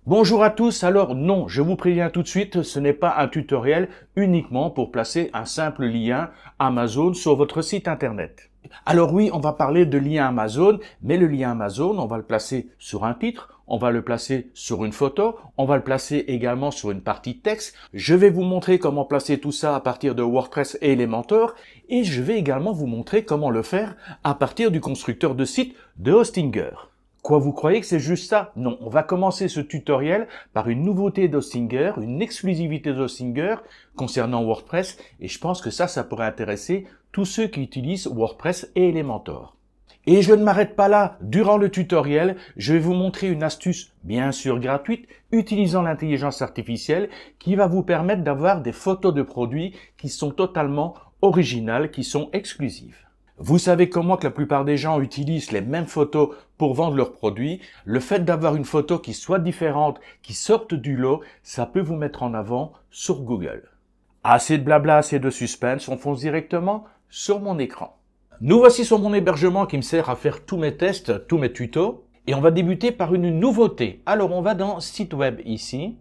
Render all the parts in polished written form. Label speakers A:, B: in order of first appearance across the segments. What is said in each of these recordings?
A: Bonjour à tous, alors non, je vous préviens tout de suite, ce n'est pas un tutoriel uniquement pour placer un simple lien Amazon sur votre site internet. Alors oui, on va parler de lien Amazon, mais le lien Amazon, on va le placer sur un titre, on va le placer sur une photo, on va le placer également sur une partie texte. Je vais vous montrer comment placer tout ça à partir de WordPress et Elementor, et je vais également vous montrer comment le faire à partir du constructeur de site de Hostinger. Quoi, vous croyez que c'est juste ça? Non, on va commencer ce tutoriel par une nouveauté d'Hostinger, une exclusivité d'Hostinger concernant WordPress, et je pense que ça pourrait intéresser tous ceux qui utilisent WordPress et Elementor. Et je ne m'arrête pas là. Durant le tutoriel, je vais vous montrer une astuce, bien sûr gratuite, utilisant l'intelligence artificielle, qui va vous permettre d'avoir des photos de produits qui sont totalement originales, qui sont exclusives. Vous savez comme moi que la plupart des gens utilisent les mêmes photos pour vendre leurs produits. Le fait d'avoir une photo qui soit différente, qui sorte du lot, ça peut vous mettre en avant sur Google. Assez de blabla, assez de suspense, on fonce directement sur mon écran. Nous voici sur mon hébergement qui me sert à faire tous mes tests, tous mes tutos. Et on va débuter par une nouveauté. Alors on va dans Site Web ici.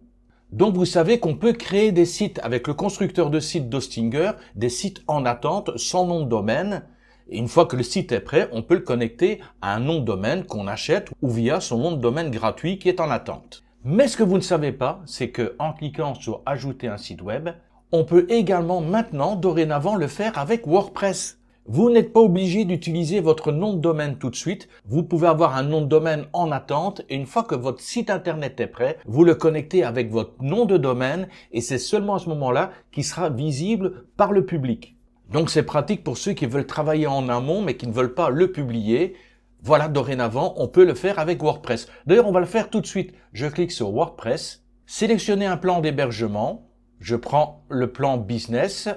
A: Donc vous savez qu'on peut créer des sites avec le constructeur de sites d'Hostinger, des sites en attente sans nom de domaine. Et une fois que le site est prêt, on peut le connecter à un nom de domaine qu'on achète ou via son nom de domaine gratuit qui est en attente. Mais ce que vous ne savez pas, c'est que en cliquant sur Ajouter un site web, on peut également maintenant, dorénavant, le faire avec WordPress. Vous n'êtes pas obligé d'utiliser votre nom de domaine tout de suite. Vous pouvez avoir un nom de domaine en attente et une fois que votre site internet est prêt, vous le connectez avec votre nom de domaine et c'est seulement à ce moment-là qu'il sera visible par le public. Donc c'est pratique pour ceux qui veulent travailler en amont mais qui ne veulent pas le publier. Voilà, dorénavant, on peut le faire avec WordPress. D'ailleurs, on va le faire tout de suite. Je clique sur WordPress, sélectionner un plan d'hébergement. Je prends le plan business,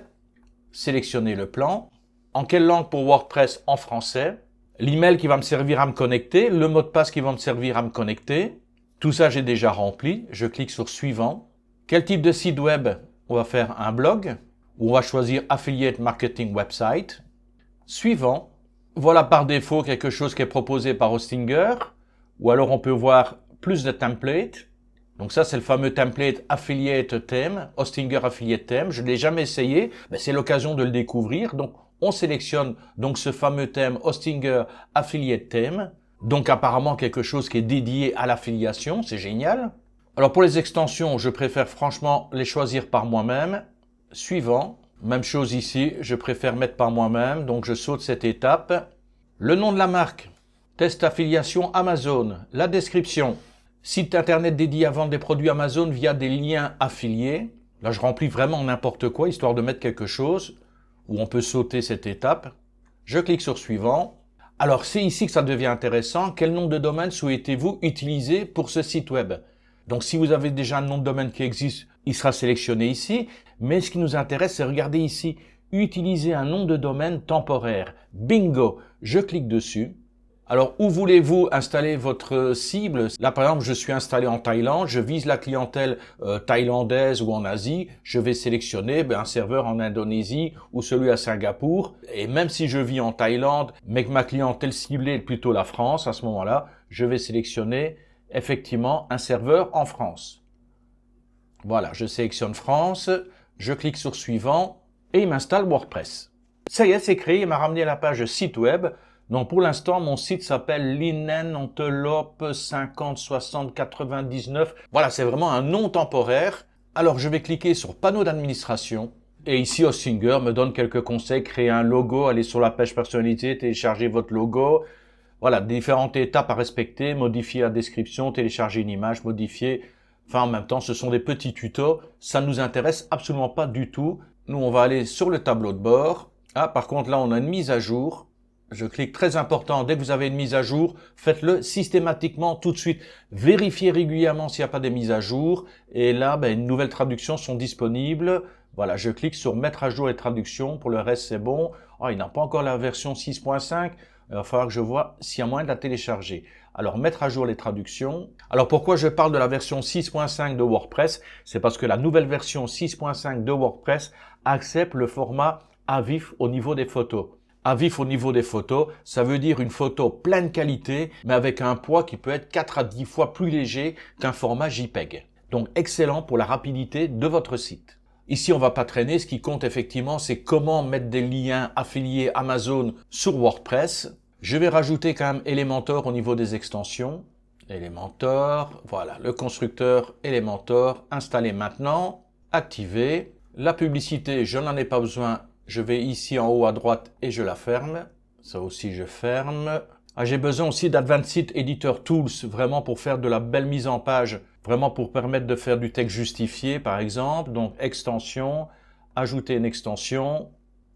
A: sélectionner le plan. En quelle langue pour WordPress? En français. L'email qui va me servir à me connecter, le mot de passe qui va me servir à me connecter. Tout ça, j'ai déjà rempli. Je clique sur suivant. Quel type de site web? On va faire un blog. On va choisir Affiliate Marketing Website. Suivant. Voilà par défaut quelque chose qui est proposé par Hostinger. Ou alors on peut voir plus de templates. Donc ça, c'est le fameux template Affiliate Theme, Hostinger Affiliate Theme. Je ne l'ai jamais essayé, mais c'est l'occasion de le découvrir. Donc on sélectionne donc ce fameux thème Hostinger Affiliate Theme. Donc apparemment quelque chose qui est dédié à l'affiliation, c'est génial. Alors pour les extensions, je préfère franchement les choisir par moi-même. Suivant, même chose ici, je préfère mettre par moi-même, donc je saute cette étape. Le nom de la marque, test affiliation Amazon. La description, site internet dédié à vendre des produits Amazon via des liens affiliés. Là, je remplis vraiment n'importe quoi, histoire de mettre quelque chose, où on peut sauter cette étape. Je clique sur suivant. Alors, c'est ici que ça devient intéressant. Quel nom de domaine souhaitez-vous utiliser pour ce site web? Donc, si vous avez déjà un nom de domaine qui existe, il sera sélectionné ici. Mais ce qui nous intéresse, c'est regarder ici. Utiliser un nom de domaine temporaire. Bingo! Je clique dessus. Alors, où voulez-vous installer votre cible? Là, par exemple, je suis installé en Thaïlande. Je vise la clientèle thaïlandaise ou en Asie. Je vais sélectionner un serveur en Indonésie ou celui à Singapour. Et même si je vis en Thaïlande, mais que ma clientèle ciblée est plutôt la France, à ce moment-là, je vais sélectionner effectivement un serveur en France. Voilà, je sélectionne France, je clique sur suivant et il m'installe WordPress. Ça y est, c'est créé, il m'a ramené à la page site web. Donc pour l'instant, mon site s'appelle Linen Antelope 50 60 99. Voilà, c'est vraiment un nom temporaire. Alors je vais cliquer sur panneau d'administration. Et ici, Hostinger me donne quelques conseils. Créer un logo, aller sur la page personnalité, télécharger votre logo. Voilà, différentes étapes à respecter, modifier la description, télécharger une image, modifier. Enfin, en même temps, ce sont des petits tutos. Ça ne nous intéresse absolument pas du tout. Nous, on va aller sur le tableau de bord. Ah, par contre, là, on a une mise à jour. Je clique, très important, dès que vous avez une mise à jour, faites-le systématiquement tout de suite. Vérifiez régulièrement s'il n'y a pas des mises à jour. Et là, une nouvelle traduction sont disponibles. Voilà, je clique sur mettre à jour les traductions. Pour le reste, c'est bon. Oh, il n'a pas encore la version 6.5. Il va falloir que je vois s'il y a moyen de la télécharger. Alors, mettre à jour les traductions. Alors, pourquoi je parle de la version 6.5 de WordPress? C'est parce que la nouvelle version 6.5 de WordPress accepte le format à vif au niveau des photos. à vif au niveau des photos, ça veut dire une photo pleine qualité, mais avec un poids qui peut être 4 à 10 fois plus léger qu'un format JPEG. Donc excellent pour la rapidité de votre site. Ici, on va pas traîner. Ce qui compte effectivement, c'est comment mettre des liens affiliés Amazon sur WordPress. Je vais rajouter quand même Elementor au niveau des extensions. Elementor, voilà, le constructeur Elementor, installé maintenant, activé. La publicité, je n'en ai pas besoin. Je vais ici en haut à droite et je la ferme. Ça aussi, je ferme. J'ai besoin aussi d'Advanced Editor Tools, vraiment pour faire de la belle mise en page, vraiment pour permettre de faire du texte justifié, par exemple. Donc, extension, ajouter une extension,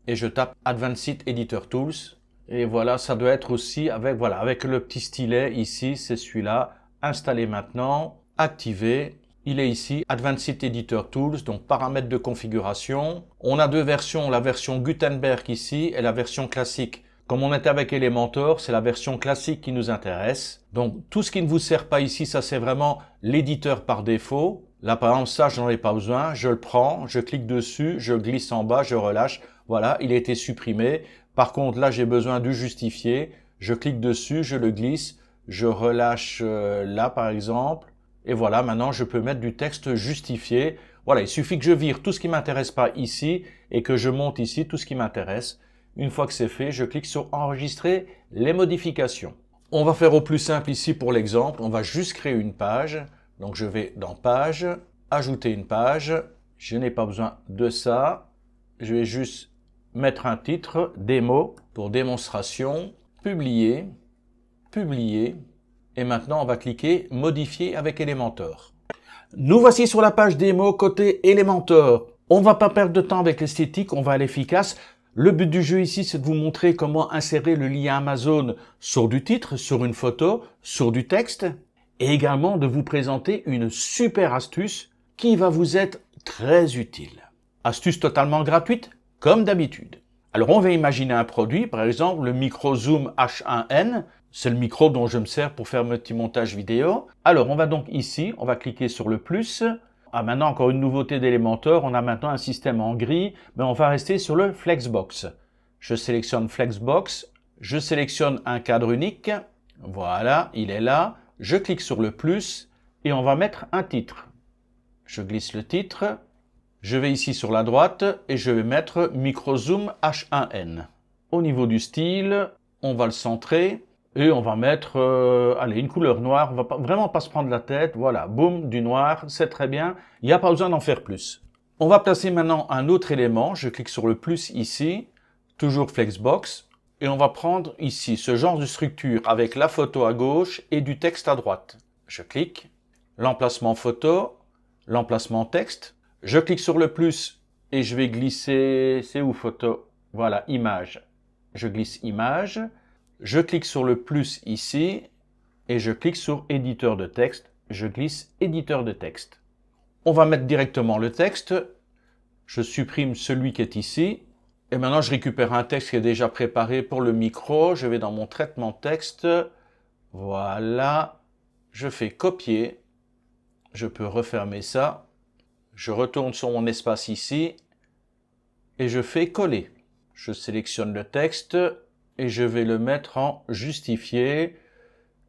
A: et je tape Advanced Editor Tools. Et voilà, ça doit être aussi avec, voilà, avec le petit stylet ici, c'est celui-là. Installer maintenant, activer. Il est ici, Advanced Editor Tools, donc paramètres de configuration. On a deux versions, la version Gutenberg ici et la version classique. Comme on est avec Elementor, c'est la version classique qui nous intéresse. Donc, tout ce qui ne vous sert pas ici, ça c'est vraiment l'éditeur par défaut. Là, par exemple, ça, je n'en ai pas besoin. Je le prends, je clique dessus, je glisse en bas, je relâche. Voilà, il a été supprimé. Par contre, là, j'ai besoin du justifier. Je clique dessus, je le glisse, je relâche là, par exemple. Et voilà, maintenant, je peux mettre du texte justifié. Voilà, il suffit que je vire tout ce qui m'intéresse pas ici et que je monte ici tout ce qui m'intéresse. Une fois que c'est fait, je clique sur enregistrer les modifications. On va faire au plus simple ici pour l'exemple. On va juste créer une page. Donc je vais dans page, ajouter une page. Je n'ai pas besoin de ça. Je vais juste mettre un titre, démo, pour démonstration, publier, publier. Et maintenant, on va cliquer modifier avec Elementor. Nous voici sur la page démo côté Elementor. On ne va pas perdre de temps avec l'esthétique, on va à l'efficace. Le but du jeu ici, c'est de vous montrer comment insérer le lien Amazon sur du titre, sur une photo, sur du texte, et également de vous présenter une super astuce qui va vous être très utile. Astuce totalement gratuite, comme d'habitude. Alors, on va imaginer un produit, par exemple le micro Zoom H1N. C'est le micro dont je me sers pour faire mon petit montage vidéo. Alors, on va donc ici, on va cliquer sur le plus. Maintenant, encore une nouveauté d'Elementor, on a maintenant un système en gris, mais on va rester sur le Flexbox. Je sélectionne Flexbox, je sélectionne un cadre unique, voilà, il est là. Je clique sur le plus et on va mettre un titre. Je glisse le titre, je vais ici sur la droite et je vais mettre MicroZoom H1N. Au niveau du style, on va le centrer. Et on va mettre allez, une couleur noire, on va vraiment pas se prendre la tête, voilà, boum, du noir, c'est très bien, il n'y a pas besoin d'en faire plus. On va placer maintenant un autre élément, je clique sur le plus ici, toujours Flexbox, et on va prendre ici ce genre de structure avec la photo à gauche et du texte à droite. Je clique, l'emplacement photo, l'emplacement texte, je clique sur le plus et je vais glisser, c'est où photo? Voilà, image, je glisse image. Je clique sur le plus ici et je clique sur éditeur de texte. Je glisse éditeur de texte. On va mettre directement le texte. Je supprime celui qui est ici. Et maintenant, je récupère un texte qui est déjà préparé pour le micro. Je vais dans mon traitement texte. Voilà. Je fais copier. Je peux refermer ça. Je retourne sur mon espace ici. Et je fais coller. Je sélectionne le texte. Et je vais le mettre en justifié.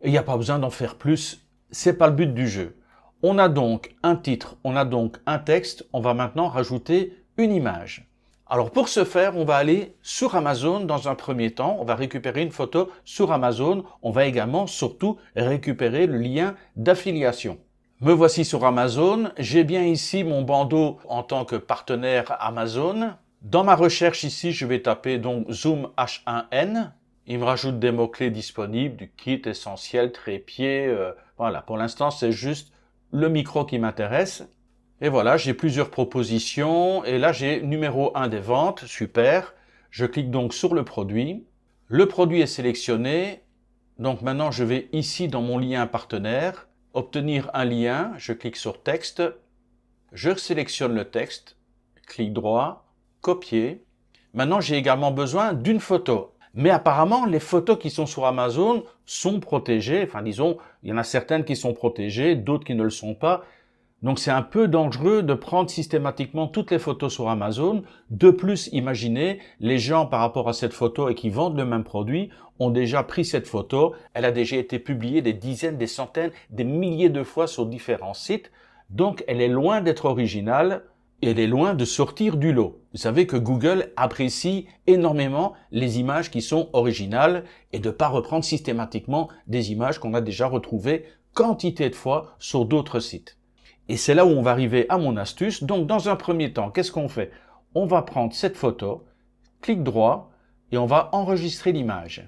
A: Il n'y a pas besoin d'en faire plus. C'est pas le but du jeu. On a donc un titre, on a donc un texte. On va maintenant rajouter une image. Alors pour ce faire, on va aller sur Amazon dans un premier temps. On va récupérer une photo sur Amazon. On va également surtout récupérer le lien d'affiliation. Me voici sur Amazon. J'ai bien ici mon bandeau en tant que partenaire Amazon. Dans ma recherche ici, je vais taper donc Zoom H1N. Il me rajoute des mots-clés disponibles, du kit essentiel, trépied. Voilà, pour l'instant, c'est juste le micro qui m'intéresse. Et voilà, j'ai plusieurs propositions. Et là, j'ai numéro 1 des ventes. Super. Je clique donc sur le produit. Le produit est sélectionné. Donc maintenant, je vais ici dans mon lien partenaire, obtenir un lien. Je clique sur texte. Je sélectionne le texte. Clic droit. Copier. Maintenant, j'ai également besoin d'une photo. Mais apparemment, les photos qui sont sur Amazon sont protégées. Enfin, disons, il y en a certaines qui sont protégées, d'autres qui ne le sont pas. Donc c'est un peu dangereux de prendre systématiquement toutes les photos sur Amazon. De plus, imaginez, les gens par rapport à cette photo et qui vendent le même produit ont déjà pris cette photo. Elle a déjà été publiée des dizaines, des centaines, des milliers de fois sur différents sites. Donc elle est loin d'être originale et elle est loin de sortir du lot. Vous savez que Google apprécie énormément les images qui sont originales et de ne pas reprendre systématiquement des images qu'on a déjà retrouvées quantité de fois sur d'autres sites. Et c'est là où on va arriver à mon astuce. Donc, dans un premier temps, qu'est-ce qu'on fait? On va prendre cette photo, clic droit, et on va enregistrer l'image.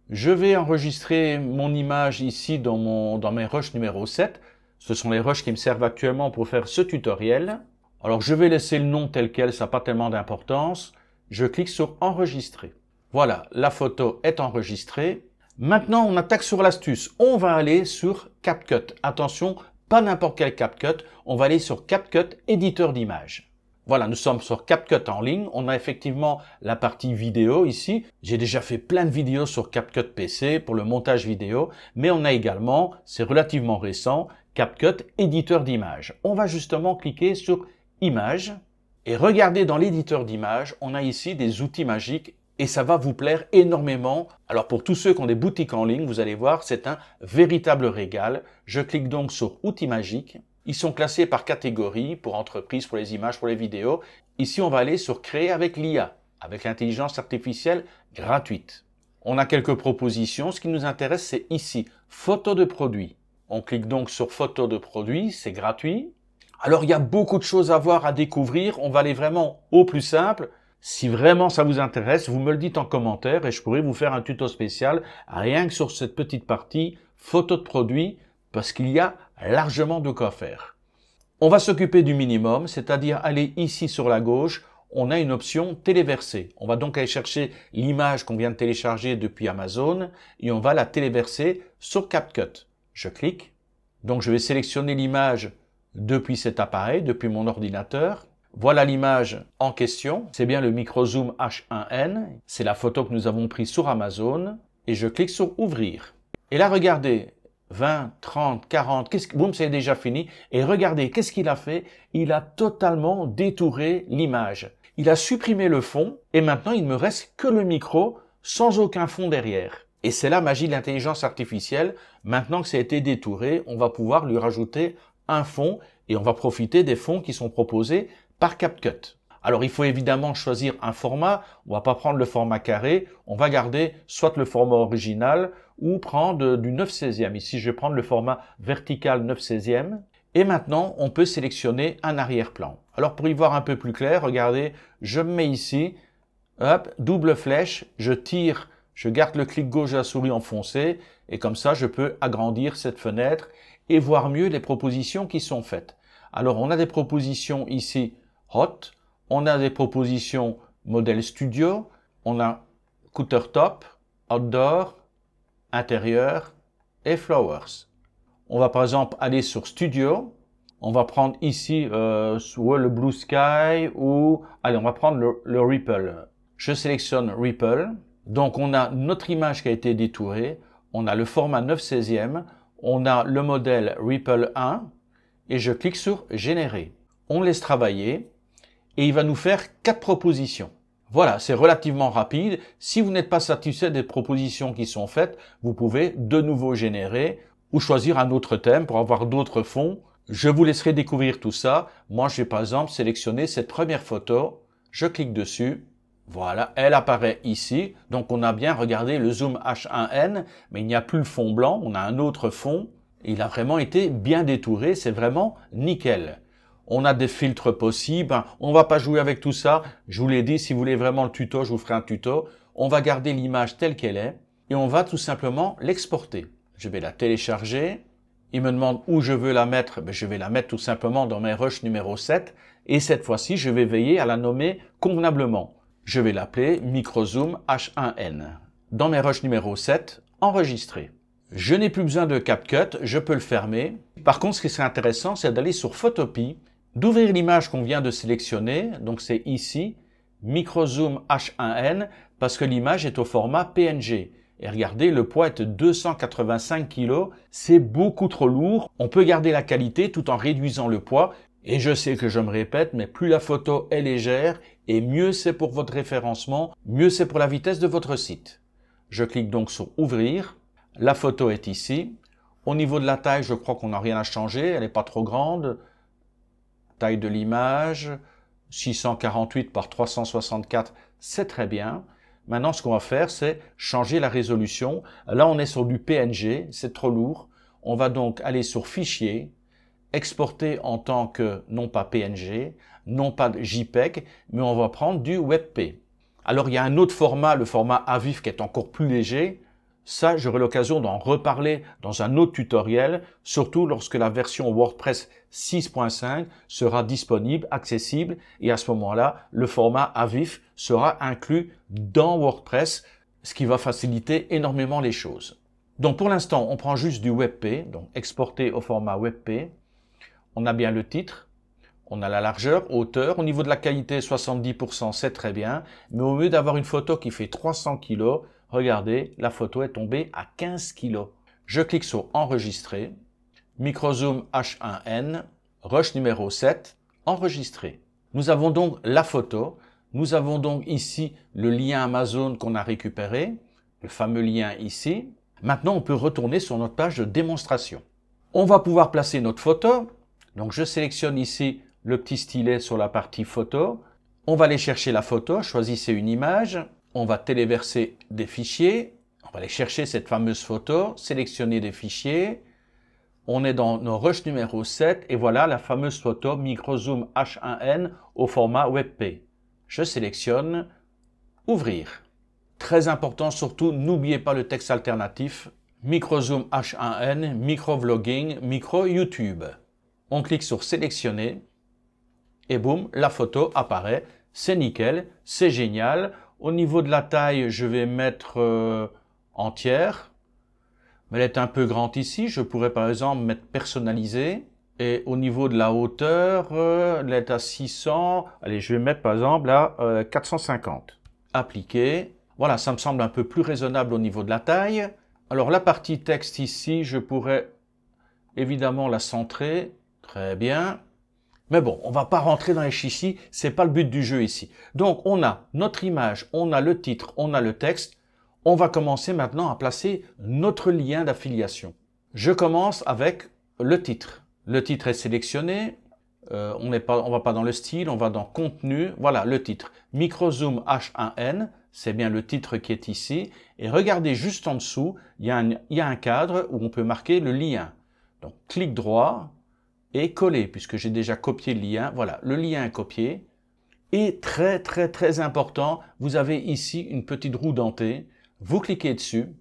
A: Je vais enregistrer mon image ici dans mes rushs numéro 7. Ce sont les rushs qui me servent actuellement pour faire ce tutoriel. Alors, je vais laisser le nom tel quel, ça n'a pas tellement d'importance. Je clique sur enregistrer. Voilà, la photo est enregistrée. Maintenant, on attaque sur l'astuce. On va aller sur CapCut. Attention, pas n'importe quel CapCut, on va aller sur CapCut éditeur d'images. Voilà, nous sommes sur CapCut en ligne, on a effectivement la partie vidéo ici. J'ai déjà fait plein de vidéos sur CapCut PC pour le montage vidéo, mais on a également, c'est relativement récent, CapCut éditeur d'images. On va justement cliquer sur Images et regardez dans l'éditeur d'images, on a ici des outils magiques et ça va vous plaire énormément. Alors pour tous ceux qui ont des boutiques en ligne, vous allez voir, c'est un véritable régal. Je clique donc sur Outils magiques. Ils sont classés par catégorie, pour entreprise, pour les images, pour les vidéos. Ici, on va aller sur Créer avec l'IA, avec l'intelligence artificielle gratuite. On a quelques propositions. Ce qui nous intéresse, c'est ici, Photos de produits. On clique donc sur Photos de produits, c'est gratuit. Alors, il y a beaucoup de choses à voir, à découvrir. On va aller vraiment au plus simple. Si vraiment ça vous intéresse, vous me le dites en commentaire et je pourrais vous faire un tuto spécial rien que sur cette petite partie photo de produit parce qu'il y a largement de quoi faire. On va s'occuper du minimum, c'est-à-dire aller ici sur la gauche, on a une option téléverser. On va donc aller chercher l'image qu'on vient de télécharger depuis Amazon et on va la téléverser sur CapCut. Je clique, donc je vais sélectionner l'image depuis cet appareil, depuis mon ordinateur. Voilà l'image en question, c'est bien le Microzoom H1N, c'est la photo que nous avons prise sur Amazon, et je clique sur Ouvrir. Et là, regardez, 20, 30, 40, boum, c'est déjà fini, et regardez, qu'est-ce qu'il a fait? Il a totalement détouré l'image. Il a supprimé le fond, et maintenant il ne me reste que le micro, sans aucun fond derrière. Et c'est la magie de l'intelligence artificielle, maintenant que ça a été détouré, on va pouvoir lui rajouter un fond, et on va profiter des fonds qui sont proposés par CapCut. Alors il faut évidemment choisir un format, on va pas prendre le format carré, on va garder soit le format original ou prendre du 9/16e. Ici je vais prendre le format vertical 9/16e et maintenant on peut sélectionner un arrière-plan. Alors pour y voir un peu plus clair, regardez, je me mets ici, hop, double flèche, je tire, je garde le clic gauche de la souris enfoncé et comme ça je peux agrandir cette fenêtre et voir mieux les propositions qui sont faites. Alors on a des propositions ici Hot, on a des propositions modèle studio, on a countertop, outdoor, intérieur et flowers. On va par exemple aller sur studio, on va prendre ici soit le blue sky ou allez on va prendre le ripple. Je sélectionne ripple, donc on a notre image qui a été détourée, on a le format 9/16e, on a le modèle ripple 1 et je clique sur générer. On laisse travailler. Et il va nous faire 4 propositions. Voilà, c'est relativement rapide. Si vous n'êtes pas satisfait des propositions qui sont faites, vous pouvez de nouveau générer ou choisir un autre thème pour avoir d'autres fonds. Je vous laisserai découvrir tout ça. Moi, je vais par exemple sélectionner cette première photo. Je clique dessus. Voilà, elle apparaît ici. Donc, on a bien regardé le zoom H1N, mais il n'y a plus le fond blanc. On a un autre fond. Il a vraiment été bien détouré. C'est vraiment nickel. On a des filtres possibles, on va pas jouer avec tout ça. Je vous l'ai dit, si vous voulez vraiment le tuto, je vous ferai un tuto. On va garder l'image telle qu'elle est et on va tout simplement l'exporter. Je vais la télécharger. Il me demande où je veux la mettre. Je vais la mettre tout simplement dans mes rushs numéro 7. Et cette fois-ci, je vais veiller à la nommer convenablement. Je vais l'appeler Microzoom H1N. Dans mes rushs numéro 7, enregistrer. Je n'ai plus besoin de CapCut, je peux le fermer. Par contre, ce qui serait intéressant, c'est d'aller sur Photopea, d'ouvrir l'image qu'on vient de sélectionner, donc c'est ici, Microzoom H1N, parce que l'image est au format PNG. Et regardez, le poids est de 285 kg. C'est beaucoup trop lourd. On peut garder la qualité tout en réduisant le poids. Et je sais que je me répète, mais plus la photo est légère, et mieux c'est pour votre référencement, mieux c'est pour la vitesse de votre site. Je clique donc sur Ouvrir. La photo est ici. Au niveau de la taille, je crois qu'on n'a rien à changer. Elle n'est pas trop grande. Taille de l'image, 648 par 364, c'est très bien. Maintenant, ce qu'on va faire, c'est changer la résolution. Là, on est sur du PNG, c'est trop lourd. On va donc aller sur Fichier, exporter en tant que, non pas PNG, non pas JPEG, mais on va prendre du WebP. Alors, il y a un autre format, le format AVIF, qui est encore plus léger. Ça, j'aurai l'occasion d'en reparler dans un autre tutoriel, surtout lorsque la version WordPress 6.5 sera disponible, accessible, et à ce moment-là, le format AVIF sera inclus dans WordPress, ce qui va faciliter énormément les choses. Donc pour l'instant, on prend juste du WebP, donc exporter au format WebP. On a bien le titre, on a la largeur, hauteur. Au niveau de la qualité, 70%, c'est très bien, mais au lieu d'avoir une photo qui fait 300 kg, regardez, la photo est tombée à 15 kg. Je clique sur Enregistrer, Microzoom H1N, rush numéro 7, Enregistrer. Nous avons donc la photo, nous avons donc ici le lien Amazon qu'on a récupéré, le fameux lien ici. Maintenant, on peut retourner sur notre page de démonstration. On va pouvoir placer notre photo. Donc, je sélectionne ici le petit stylet sur la partie photo. On va aller chercher la photo, choisissez une image. On va téléverser des fichiers. On va aller chercher cette fameuse photo, sélectionner des fichiers. On est dans nos rushs numéro 7 et voilà la fameuse photo Microzoom H1N au format WebP. Je sélectionne Ouvrir. Très important surtout, n'oubliez pas le texte alternatif Microzoom H1N, microvlogging, micro YouTube. On clique sur Sélectionner et boum, la photo apparaît. C'est nickel, c'est génial. Au niveau de la taille, je vais mettre entière. Mais elle est un peu grande ici. Je pourrais par exemple mettre personnalisée. Et au niveau de la hauteur, elle est à 600. Allez, je vais mettre par exemple à 450. Appliquer. Voilà, ça me semble un peu plus raisonnable au niveau de la taille. Alors la partie texte ici, je pourrais évidemment la centrer. Très bien. Mais bon, on va pas rentrer dans les chichis, c'est pas le but du jeu ici. Donc, on a notre image, on a le titre, on a le texte. On va commencer maintenant à placer notre lien d'affiliation. Je commence avec le titre. Le titre est sélectionné. On va pas dans le style, on va dans contenu. Voilà, le titre. Microzoom H1N, c'est bien le titre qui est ici. Et regardez juste en dessous, il y a un cadre où on peut marquer le lien. Donc, clic droit et coller, puisque j'ai déjà copié le lien. Voilà, le lien est copié. Et très important, vous avez ici une petite roue dentée. Vous cliquez dessus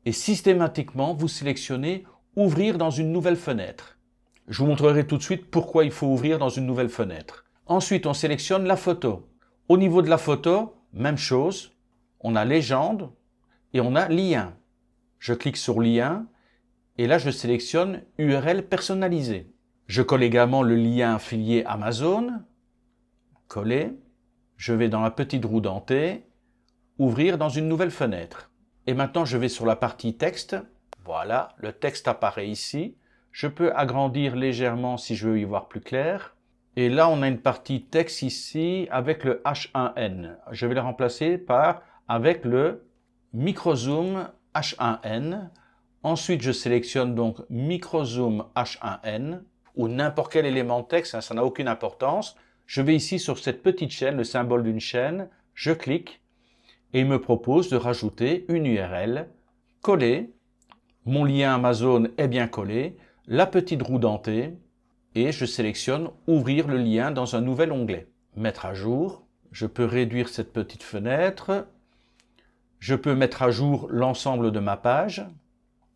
A: et systématiquement, vous sélectionnez « Ouvrir dans une nouvelle fenêtre ». Je vous montrerai tout de suite pourquoi il faut ouvrir dans une nouvelle fenêtre. Ensuite, on sélectionne la photo. Au niveau de la photo, même chose. On a « Légende » et on a « Lien ». Je clique sur « Lien » et là, je sélectionne « URL personnalisée ». Je colle également le lien affilié Amazon, coller, je vais dans la petite roue dentée, ouvrir dans une nouvelle fenêtre. Et maintenant, je vais sur la partie texte. Voilà, le texte apparaît ici. Je peux agrandir légèrement si je veux y voir plus clair. Et là, on a une partie texte ici avec le H1N. Je vais le remplacer par avec le Microzoom H1N. Ensuite, je sélectionne donc Microzoom H1N. Ou n'importe quel élément de texte, ça n'a aucune importance. Je vais ici sur cette petite chaîne, le symbole d'une chaîne, je clique et il me propose de rajouter une URL, coller, mon lien Amazon est bien collé, la petite roue dentée et je sélectionne ouvrir le lien dans un nouvel onglet. Mettre à jour, je peux réduire cette petite fenêtre, je peux mettre à jour l'ensemble de ma page.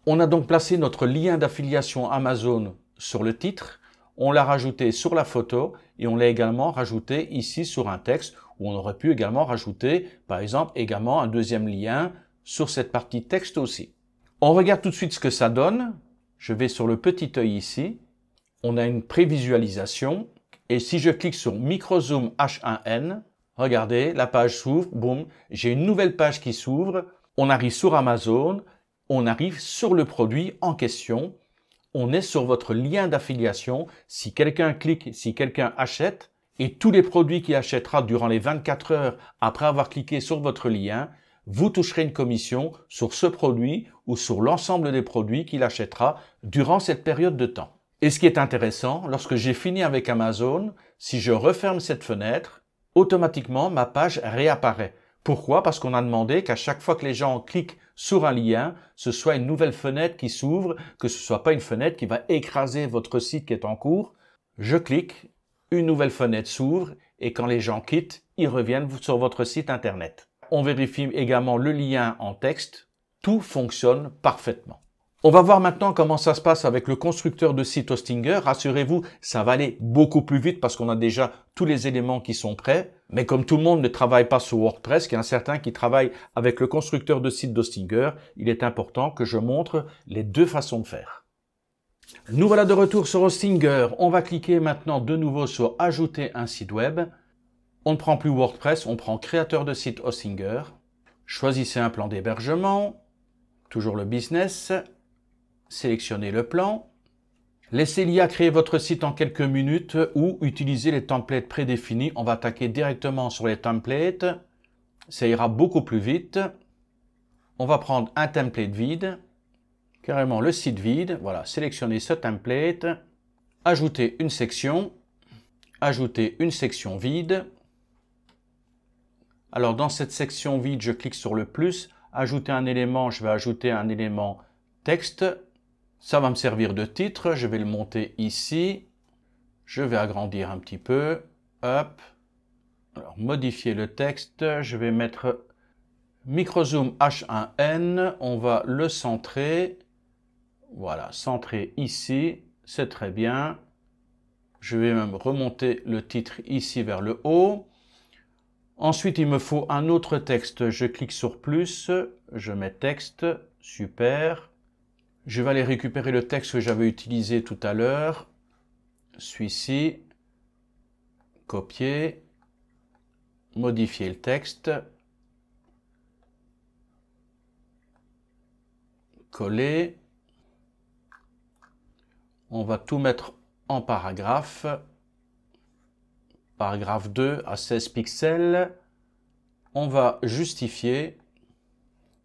A: On a donc placé notre lien d'affiliation Amazon sur le titre, on l'a rajouté sur la photo et on l'a également rajouté ici sur un texte où on aurait pu également rajouter, par exemple, également un deuxième lien sur cette partie texte aussi. On regarde tout de suite ce que ça donne. Je vais sur le petit œil ici. On a une prévisualisation et si je clique sur Microzoom H1N, regardez, la page s'ouvre, boum, j'ai une nouvelle page qui s'ouvre On arrive sur Amazon, on arrive sur le produit en question, on est sur votre lien d'affiliation. Si quelqu'un clique, si quelqu'un achète, et tous les produits qu'il achètera durant les 24 heures après avoir cliqué sur votre lien, vous toucherez une commission sur ce produit ou sur l'ensemble des produits qu'il achètera durant cette période de temps. Et ce qui est intéressant, lorsque j'ai fini avec Amazon, si je referme cette fenêtre, automatiquement ma page réapparaît. Pourquoi? Parce qu'on a demandé qu'à chaque fois que les gens cliquent sur un lien, ce soit une nouvelle fenêtre qui s'ouvre, que ce soit pas une fenêtre qui va écraser votre site qui est en cours. Je clique, une nouvelle fenêtre s'ouvre et quand les gens quittent, ils reviennent sur votre site internet. On vérifie également le lien en texte. Tout fonctionne parfaitement. On va voir maintenant comment ça se passe avec le constructeur de site Hostinger. Rassurez-vous, ça va aller beaucoup plus vite parce qu'on a déjà tous les éléments qui sont prêts. Mais comme tout le monde ne travaille pas sur WordPress, qu'il y a certains qui travaillent avec le constructeur de site d'Hostinger, il est important que je montre les deux façons de faire. Nous voilà de retour sur Hostinger. On va cliquer maintenant de nouveau sur Ajouter un site web. On ne prend plus WordPress, on prend créateur de site Hostinger. Choisissez un plan d'hébergement, toujours le business. Sélectionnez le plan. Laissez l'IA créer votre site en quelques minutes ou utilisez les templates prédéfinis. On va attaquer directement sur les templates. Ça ira beaucoup plus vite. On va prendre un template vide, carrément le site vide. Voilà, sélectionnez ce template. Ajoutez une section. Ajoutez une section vide. Alors dans cette section vide, je clique sur le plus. Ajouter un élément, je vais ajouter un élément texte. Ça va me servir de titre, je vais le monter ici. Je vais agrandir un petit peu. Hop. Alors, modifier le texte. Je vais mettre microzoom H1N. On va le centrer. Voilà, centrer ici. C'est très bien. Je vais même remonter le titre ici vers le haut. Ensuite, il me faut un autre texte. Je clique sur plus. Je mets texte. Super. Je vais aller récupérer le texte que j'avais utilisé tout à l'heure. Celui-ci. Copier. Modifier le texte. Coller. On va tout mettre en paragraphe. Paragraphe 2 à 16 pixels. On va justifier.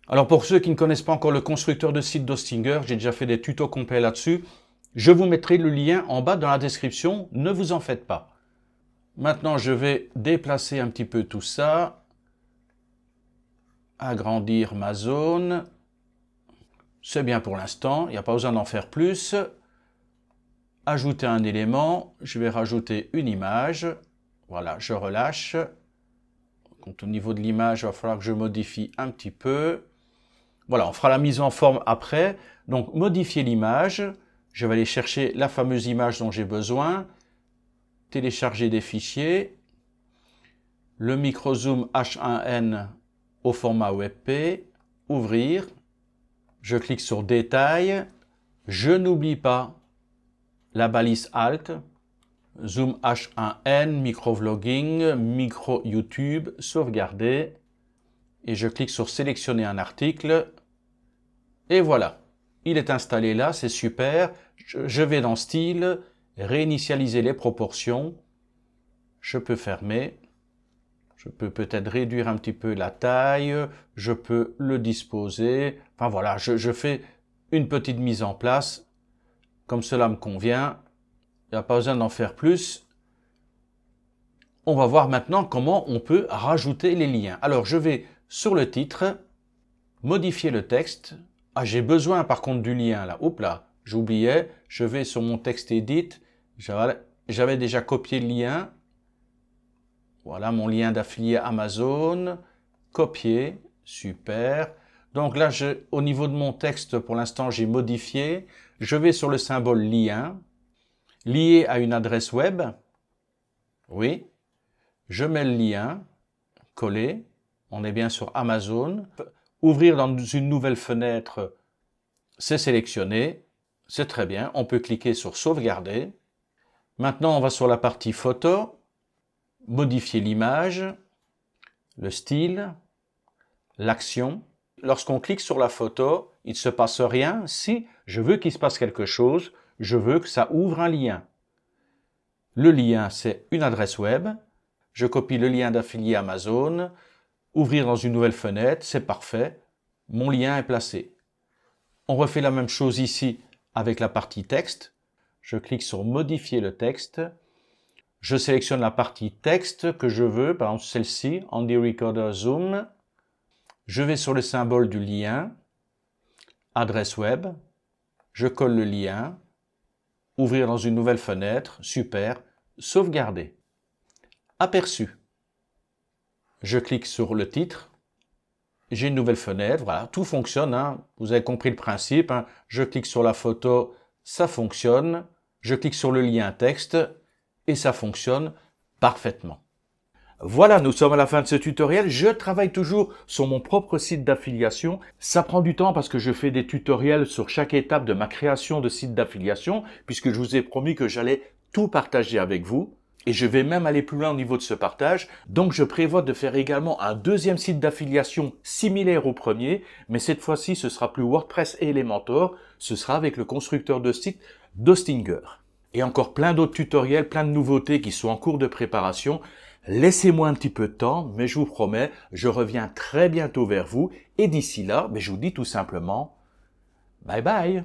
A: Alors pour ceux qui ne connaissent pas encore le constructeur de site d'Hostinger, j'ai déjà fait des tutos complets là-dessus. Je vous mettrai le lien en bas dans la description, ne vous en faites pas. Maintenant, je vais déplacer un petit peu tout ça. Agrandir ma zone. C'est bien pour l'instant, il n'y a pas besoin d'en faire plus. Ajouter un élément, je vais rajouter une image. Voilà, je relâche. Donc, au niveau de l'image, il va falloir que je modifie un petit peu. Voilà, on fera la mise en forme après. Donc, modifier l'image. Je vais aller chercher la fameuse image dont j'ai besoin. Télécharger des fichiers. Le microzoom H1N au format WebP. Ouvrir. Je clique sur Détail. Je n'oublie pas la balise Alt. Zoom H1N, microvlogging, micro YouTube, sauvegarder. Et je clique sur sélectionner un article. Et voilà, il est installé là, c'est super. Je vais dans style, réinitialiser les proportions. Je peux fermer. Je peux peut-être réduire un petit peu la taille. Je peux le disposer. Enfin voilà, je fais une petite mise en place. Comme cela me convient. Il n'y a pas besoin d'en faire plus. On va voir maintenant comment on peut rajouter les liens. Alors je vais sur le titre, modifier le texte. Ah, j'ai besoin par contre du lien là. Oups là, j'oubliais. Je vais sur mon texte edit. J'avais déjà copié le lien. Voilà mon lien d'affilié Amazon. Copier. Super. Donc là, au niveau de mon texte, pour l'instant, j'ai modifié. Je vais sur le symbole lien. Lié à une adresse web. Oui. Je mets le lien. Coller. On est bien sur Amazon. Ouvrir dans une nouvelle fenêtre, c'est sélectionné. C'est très bien. On peut cliquer sur sauvegarder. Maintenant, on va sur la partie photo. Modifier l'image, le style, l'action. Lorsqu'on clique sur la photo, il ne se passe rien. Si je veux qu'il se passe quelque chose, je veux que ça ouvre un lien. Le lien, c'est une adresse web. Je copie le lien d'affilié Amazon. Ouvrir dans une nouvelle fenêtre, c'est parfait. Mon lien est placé. On refait la même chose ici avec la partie texte. Je clique sur modifier le texte. Je sélectionne la partie texte que je veux, par exemple celle-ci, Andy Recorder Zoom. Je vais sur le symbole du lien, adresse web. Je colle le lien. Ouvrir dans une nouvelle fenêtre, super. Sauvegarder. Aperçu. Je clique sur le titre. J'ai une nouvelle fenêtre, voilà, tout fonctionne, hein. Vous avez compris le principe, hein. Je clique sur la photo, ça fonctionne. Je clique sur le lien texte et ça fonctionne parfaitement. Voilà, nous sommes à la fin de ce tutoriel. Je travaille toujours sur mon propre site d'affiliation. Ça prend du temps parce que je fais des tutoriels sur chaque étape de ma création de site d'affiliation, puisque je vous ai promis que j'allais tout partager avec vous. Et je vais même aller plus loin au niveau de ce partage. Donc, je prévois de faire également un deuxième site d'affiliation similaire au premier, mais cette fois-ci, ce sera plus WordPress et Elementor. Ce sera avec le constructeur de site Dostinger. Et encore plein d'autres tutoriels, plein de nouveautés qui sont en cours de préparation. Laissez-moi un petit peu de temps, mais je vous promets, je reviens très bientôt vers vous. Et d'ici là, je vous dis tout simplement, bye bye.